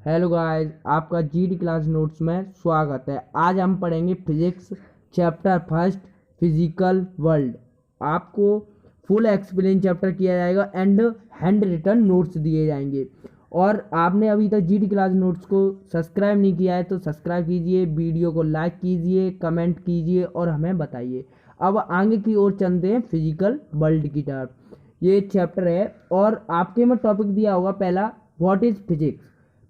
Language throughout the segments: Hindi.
हेलो गाइस, आपका जीडी क्लास नोट्स में स्वागत है। आज हम पढ़ेंगे physics chapter first physical world. आपको फुल एक्सप्लेन चैप्टर किया जाएगा एंड हैंड रिटन नोट्स दिए जाएंगे। और आपने अभी तक जीडी क्लास नोट्स को सब्सक्राइब नहीं किया है तो सब्सक्राइब कीजिए, वीडियो को लाइक कीजिए, कमेंट कीजिए और हमें बताइए। अब आगे की ओर चलते हैं फिजिकल वर्ल्ड की तरफ। ये चैप्टर है और आपके में टॉपिक दिया होगा पहला, what is physics.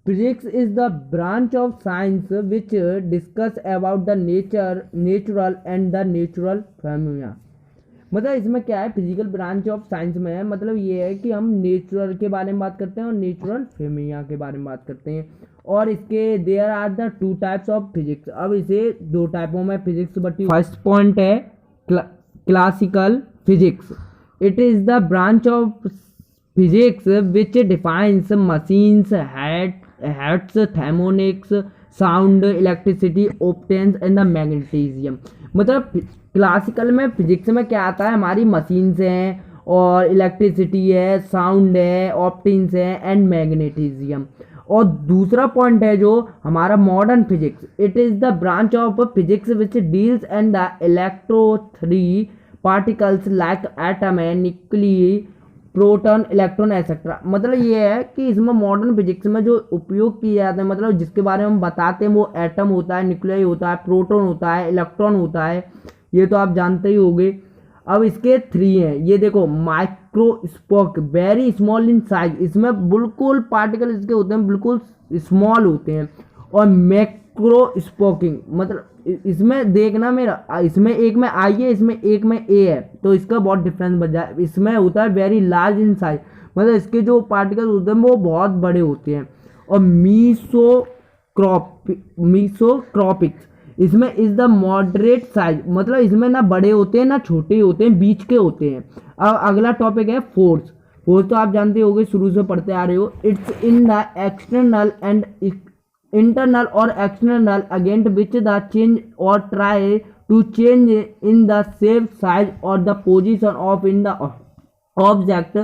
Physics is the branch of science which discuss about the natural and the natural phenomena। मतलब इसमें क्या है, फिजिकल ब्रांच ऑफ साइंस में है, मतलब ये है कि हम नेचुरल के बारे में बात करते हैं और नेचुरल फेमिना के बारे में बात करते हैं। और इसके there are the two types of physics. अब इसे दो टाइपों में फिजिक्स बटी। फर्स्ट पॉइंट है classical physics. It is the branch of physics which defines machines, heads, thermionics, sound, electricity, optics and the magnetism. मतलब क्लासिकल में फिजिक्स में क्या आता है, हमारी मशीन्स हैं और इलेक्ट्रिसिटी है, साउंड है, ऑप्टिक्स है एंड मैग्नेटिज्म। और दूसरा पॉइंट है जो हमारा modern physics. It is the branch of physics which deals and the electro three particles like atom and nucleus, proton, electron etcetera. मतलब ये है कि इसमें मॉडर्न फिजिक्स में जो उपयोग किए जाते हैं, मतलब जिसके बारे में हम बताते हैं, वो एटम होता है, न्यूक्लियस होता है, प्रोटॉन होता है, इलेक्ट्रॉन होता है। ये तो आप जानते ही होंगे। अब इसके थ्री हैं, ये देखो, microscope, very small in size, इसमें बिल्कुल पार्टिकल इसके होते हैं, बिल्कुल स्मॉल होते हैं। और मैक्रोस्कोपिंग, मतलब इसमें देखना मेरा, इसमें एक में आई है, इसमें एक में ए है, तो इसका बहुत डिफरेंस बच जाए। इसमें होता है वेरी लार्ज इन साइज, मतलब इसके जो पार्टिकल होते हैं वो बहुत बड़े होते हैं। और मीसोक्रोपिक्स, इसमें इज द मॉडरेट साइज, मतलब इसमें ना बड़े होते हैं ना छोटे होते हैं, बीच के होते हैं। अब अगला टॉपिक है फोर्स। फोर्स तो आप जानते होगे, शुरू से पढ़ते आ रहे हो। It's in the external and internal or external against which the change or try to change in the shape, size or the position of in the object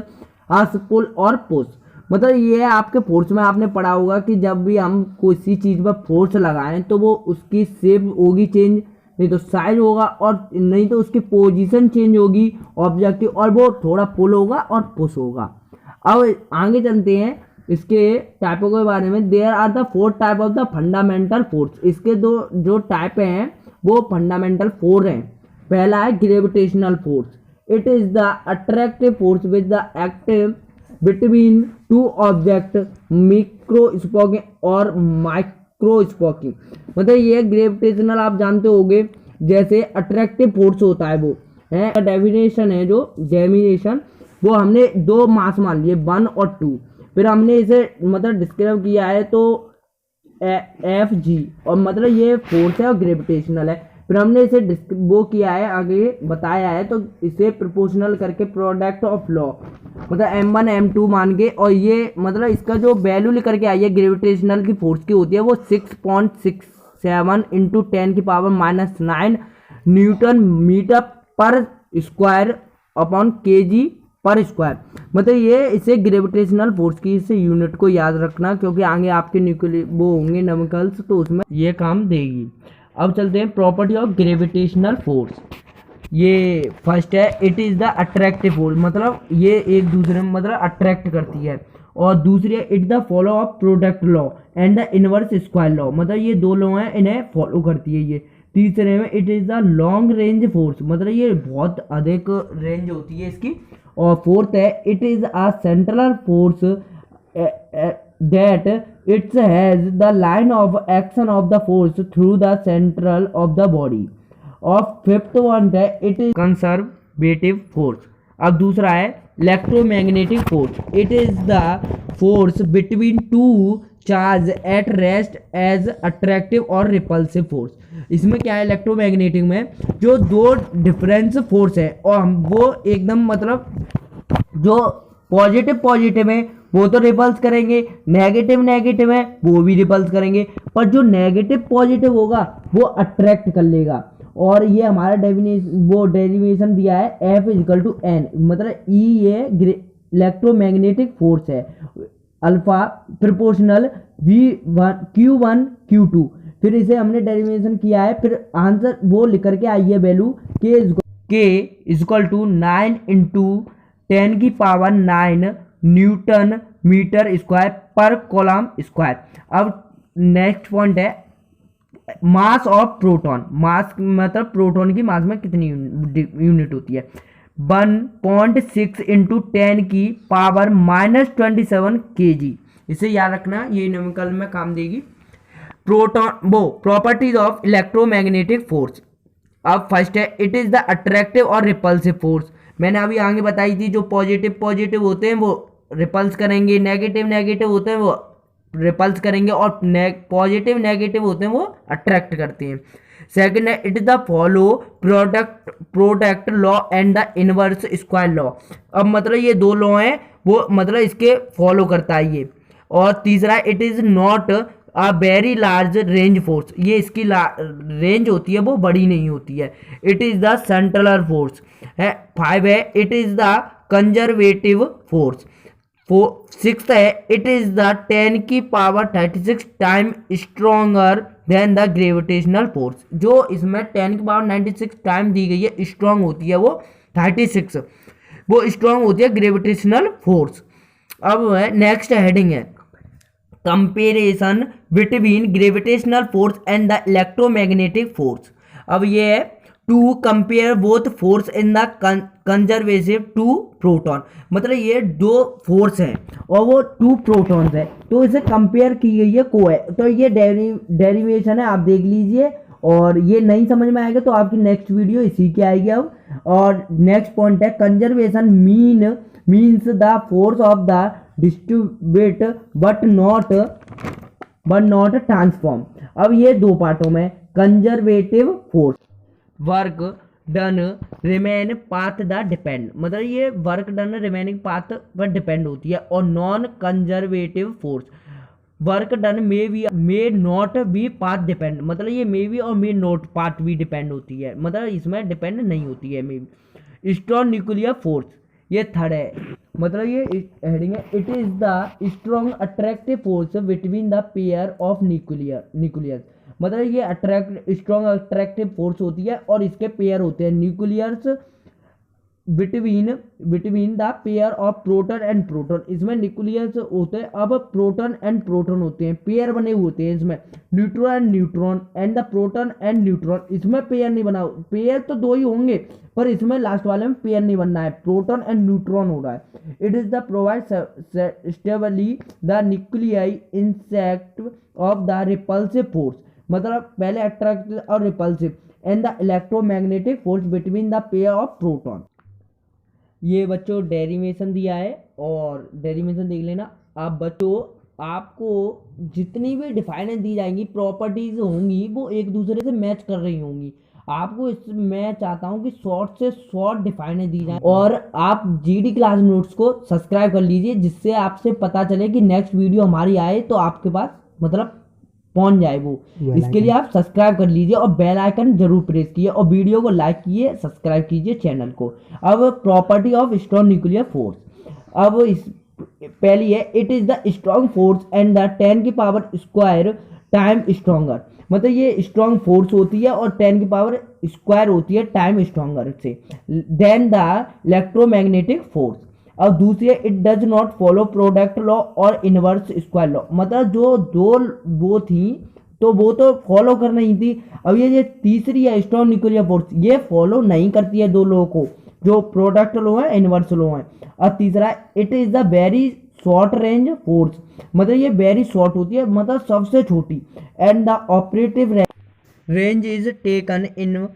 as pull or push। मतलब ये है, आपके फोर्स में आपने पढ़ा होगा कि जब भी हम किसी चीज पर फोर्स लगाएं तो वो उसकी शेप होगी चेंज, नहीं तो साइज होगा, और नहीं तो उसकी पोजीशन चेंज होगी ऑब्जेक्ट की, और वो थोड़ा पुल होगा और पुश होगा। अब आगे चलते हैं इसके टाइपों के बारे में। There are the four type of the fundamental force. इसके दो जो टाइप हैं वो फंडामेंटल फोर हैं। पहला है gravitational force. It is the attractive force with the active between two object, microscopic और माइक्रोस्कोपिक। मतलब ये ग्रेविटेशनल आप जानते होंगे, जैसे अट्रैक्टिव फोर्स होता है वो है, डेफिनेशन है जो डेफिनेशन, वो हमने दो मास मान लिए 1 और 2, फिर हमने इसे मतलब डिस्क्राइब किया है तो एफ जी, और मतलब ये फोर्स है और ग्रेविटेशनल है। फिर हमने इसे वो किया है, आगे बताया है, तो इसे प्रोपोर्शनल करके प्रोडक्ट ऑफ लॉ, मतलब M1 M2 मान के, और ये मतलब इसका जो वैल्यू लेकर के आई है ग्रेविटेशनल की फोर्स की होती है वो 6.67 इंटू 10⁻⁹ न्यूटन मीटर पर स्क्वायर अपॉन केजी पर स्क्वायर। मतलब ये इसे ग्रेविटेशनल फोर्स की इसे यूनिट को याद रखना, क्योंकि आगे आपके न्यूक्लियर वो होंगे नमकल्स, तो उसमें ये काम देगी। अब चलते हैं प्रॉपर्टी ऑफ ग्रेविटेशनल फोर्स। ये फर्स्ट है, it is the attractive force, मतलब ये एक दूसरे में मतलब अट्रैक्ट करती है। और दूसरी है, it the follow of product law and the inverse square law, मतलब ये दो लॉ हैं, इन्हें फॉलो करती है ये। तीसरे में, it is the long range force, मतलब ये बहुत अधिक रेंज होती है इसकी। और फोर्थ है, it is a central force that it's has the line of action of the force through the central of the body. और फिफ्थ वन है, इट इज कंजर्वेटिव फोर्स। अब दूसरा है electromagnetic force. It is the force between two charge at rest as attractive और रिपल्सिव फोर्स। इसमें क्या है, इलेक्ट्रोमैग्नेटिक में जो दो डिफरेंस फोर्स है, और हम वो एकदम मतलब जो पॉजिटिव है वो तो रिपल्स करेंगे, नेगेटिव है वो भी रिपल्स करेंगे, पर जो नेगेटिव पॉजिटिव होगा वो अट्रैक्ट कर लेगा। और ये हमारा डेरिवेशन दिया है F = N, मतलब E ये इलेक्ट्रोमैग्नेटिक फोर्स है। Alpha proportional Q1 Q2। फिर इसे हमने डेरिवेशन किया है, फिर आंसर वो लिख करके आई है value K equal to 9 into 10⁹ newton metre square per coulomb square. अब नेक्स्ट पॉइंट है मास ऑफ प्रोटॉन। मास मतलब प्रोटॉन की मास में कितनी यूनिट होती है, 1.6 इंटू 10⁻⁻27 kg। इसे याद रखना, ये न्यूमेरिकल में काम देगी। प्रोटॉन वो प्रॉपर्टीज ऑफ इलेक्ट्रोमैग्नेटिक फोर्स। अब फर्स्ट है इट इज द अट्रैक्टिव और रिपल्सिव फोर्स। मैंने अभी आगे बताई थी, जो पॉजिटिव होते हैं वो रिपल्स करेंगे, नेगेटिव होते हैं वो रिपल्स करेंगे, और पॉजिटिव नेगेटिव होते हैं वो अट्रैक्ट करते हैं। सेकंड है it is the follow product law and the inverse square law. अब मतलब ये दो लॉ हैं, वो मतलब इसके फॉलो करता है ये। और तीसरा it is not a very large range force. ये इसकी रेंज होती है वो बड़ी नहीं होती है। It is the central force है। 5 है it is the conservative force. 6 है it is the 10⁻36 time stronger than the gravitational force. जो इसमें 10⁻96 टाइम दी गई है स्ट्रॉन्ग होती है वो 36, वो स्ट्रॉन्ग होती है ग्रेविटेशनल फोर्स। अब नेक्स्ट हेडिंग है comparison between gravitational force and the electromagnetic force. अब ये है to compare both force in the conservative to proton. मतलब ये दो फोर्स हैं और वो 2 प्रोटॉन्स है, तो इसे कंपेयर की गई है को है। तो ये डेरिवेशन है, आप देख लीजिए। और ये नहीं समझ में आएगा तो आपकी नेक्स्ट वीडियो इसी की आएगी अब। और नेक्स्ट पॉइंट है conservation means the force of the distribute but not transform. अब ये दो पार्टों में conservative force work done remain path the depend. मतलब ये वर्क डन रिमेनिंग पाथ पर डिपेंड होती है। और non conservative force work done may not be path depend. मतलब ये मे बी और मे नॉट पाथ भी डिपेंड होती है, मतलब इसमें डिपेंड नहीं होती है may be. Strong nuclear force ये थर्ड है। मतलब ये हेडिंग है it is the strong attractive force between the pair of nuclears. मतलब ये स्ट्रॉन्ग अट्रैक्टिव फोर्स होती है और इसके पेयर होते हैं nuclears between the pair of proton and proton. इसमें न्यूक्लियस होते हैं, अब प्रोटॉन एंड प्रोटॉन होते हैं, पेयर बने हुए होते हैं इसमें neutron and the proton and neutron. इसमें पेयर नहीं बना, पेयर तो 2 ही होंगे पर इसमें लास्ट वाले में पेयर नहीं बनना है, प्रोटॉन एंड न्यूट्रॉन हो रहा है। It is the provide stably the nuclei insect of the repulsive force. मतलब पहले अट्रैक्टिव और repulsive and the electromagnetic force between the pair of proton. ये बच्चों डेरिवेशन दिया है और डेरिवेशन देख लेना। अब बच्चों आपको जितनी भी डिफाइनेंस दी जाएंगी, प्रॉपर्टीज होंगी, वो एक दूसरे से मैच कर रही होंगी। आपको मैं चाहता हूँ कि शॉर्ट से शॉर्ट डिफाइनेंस दी जाए। और आप जीडी क्लास नोट्स को सब्सक्राइब कर लीजिए, जिससे आपसे पता चले कि नेक्स्ट वीडियो हमारी आए तो आपके पास मतलब पहुंच जाए वो। इसके लिए आप सब्सक्राइब कर लीजिए और बेल आइकन जरूर प्रेस कीजिए और वीडियो को लाइक कीजिए, सब्सक्राइब कीजिए चैनल को। अब property of strong nuclear force. अब इस पहली है it is the strong force and the 10⁻² time stronger. मतलब ये स्ट्रॉन्ग फोर्स होती है और 10⁻² होती है टाइम स्ट्रॉन्गर से देन द इलेक्ट्रोमैग्नेटिक फोर्स। और दूसरी है it does not follow product law और इनवर्स स्क्वायर लॉ। मतलब जो दो वो थी तो वो तो फॉलो कर नहीं थी। अब ये तीसरी है स्ट्रॉन्ग न्यूक्लियर फोर्स, ये फॉलो नहीं करती है दो लॉ को, जो प्रोडक्ट लॉ है इनवर्स लॉ है। और तीसरा it is the very short range force. मतलब ये वेरी शॉर्ट होती है, मतलब सबसे छोटी। And the operative range is taken in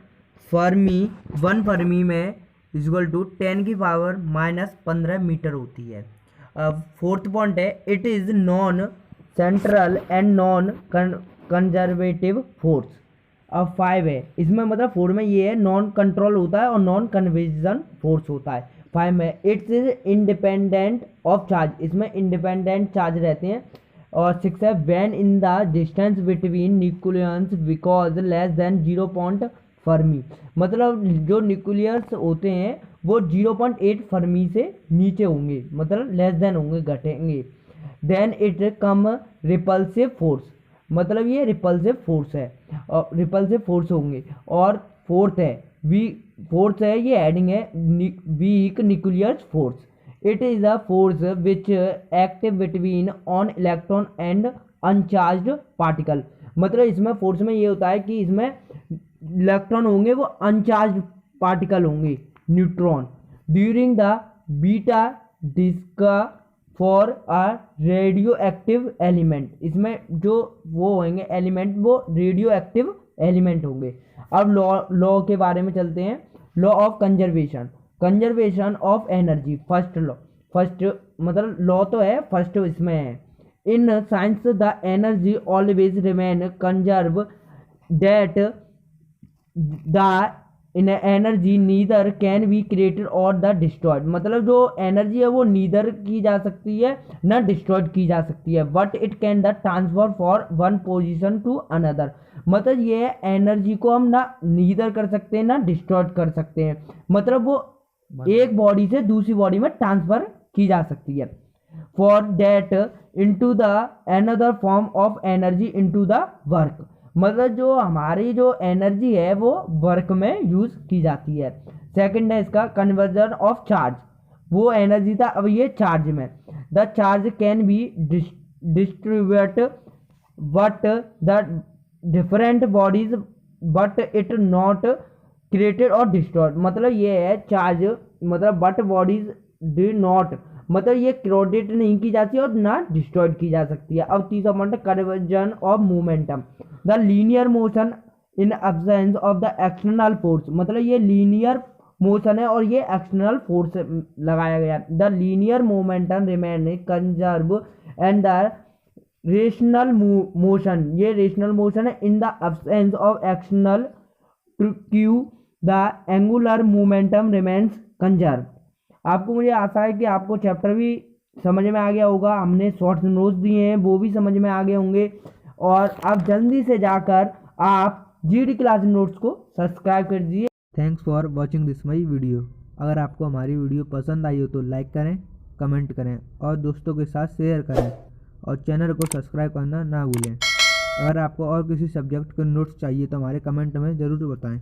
Fermi, 1 Fermi में इक्वल टू 10⁻⁻15 मीटर होती है। अब फोर्थ पॉइंट है it is non central and non conservative force. अब 5 है, इसमें मतलब 4 में ये है नॉन कंट्रोल होता है और नॉन कन्वर्जन फोर्स होता है। 5 में it's is independent of charge, इसमें इंडिपेंडेंट चार्ज रहते हैं। और 6 है when in the distance between nucleus because less than 0. Fermi. मतलब जो न्यूक्लियस होते हैं वो 0.8 फर्मी से नीचे होंगे, मतलब लेस देन होंगे, घटेंगे। Then it come repulsive force, मतलब ये रिपल्सिव फोर्स है और रिपल्सिव फोर्स होंगे। और फोर्थ है ये एडिंग है weak nuclear force. It is a force which act between on electron and uncharged particle, मतलब इसमें फोर्स में ये होता है कि इसमें इलेक्ट्रॉन होंगे वो अनचार्ज्ड पार्टिकल होंगे neutron during the beta decay for a radioactive element, इसमें जो वो होंगे एलिमेंट वो रेडियो एक्टिव एलिमेंट होंगे। अब लॉ के बारे में चलते हैं। Law of conservation of energy, first मतलब लॉ तो है, फर्स्ट इसमें है। In science the energy always remain conserve that the in energy neither can be created और द डिस्ट्रॉयड, मतलब जो एनर्जी है वो नीदर की जा सकती है ना डिस्ट्रॉयड की जा सकती है, but it can the transfer for one position to another, मतलब ये एनर्जी को हम ना नीदर कर सकते हैं ना डिस्ट्रॉयड कर सकते हैं, मतलब वो एक बॉडी से दूसरी बॉडी में ट्रांसफर की जा सकती है। For that into the another form of energy into the work, मतलब जो हमारी जो एनर्जी है वो वर्क में यूज की जाती है। सेकंड है इसका कन्वर्जन ऑफ चार्ज, वो एनर्जी था अब ये चार्ज में। The charge can be distribute but the different bodies but it not created और डिस्ट्रॉयड, मतलब ये है चार्ज मतलब बट बॉडीज डू नॉट, मतलब ये क्रिएट नहीं की जाती और ना डिस्ट्रॉयड की जा सकती है। अब तीसरा पॉइंट है conversion of momentum, the linear motion in absence of the external force, मतलब ये लीनियर मोशन है और ये एक्सटर्नल फोर्स लगाया गया। The linear momentum remain conserve and the rational motion, ये रेशनल मोशन है in the absence of external Q the angular momentum remains conserve. आपको मुझे आशा है कि आपको चैप्टर भी समझ में आ गया होगा, हमने शॉर्ट्स नोट्स दिए हैं वो भी समझ में आ गए होंगे, और आप जल्दी से जाकर आप जीडी क्लास नोट्स को सब्सक्राइब कर दीजिए। Thanks for watching this my video. अगर आपको हमारी वीडियो पसंद आई हो तो लाइक करें, कमेंट करें और दोस्तों के साथ शेयर करें और चैनल को सब्सक्राइब करना ना भूलें। अगर आपको और किसी सब्जेक्ट के नोट्स चाहिए तो हमारे कमेंट में ज़रूर बताएं।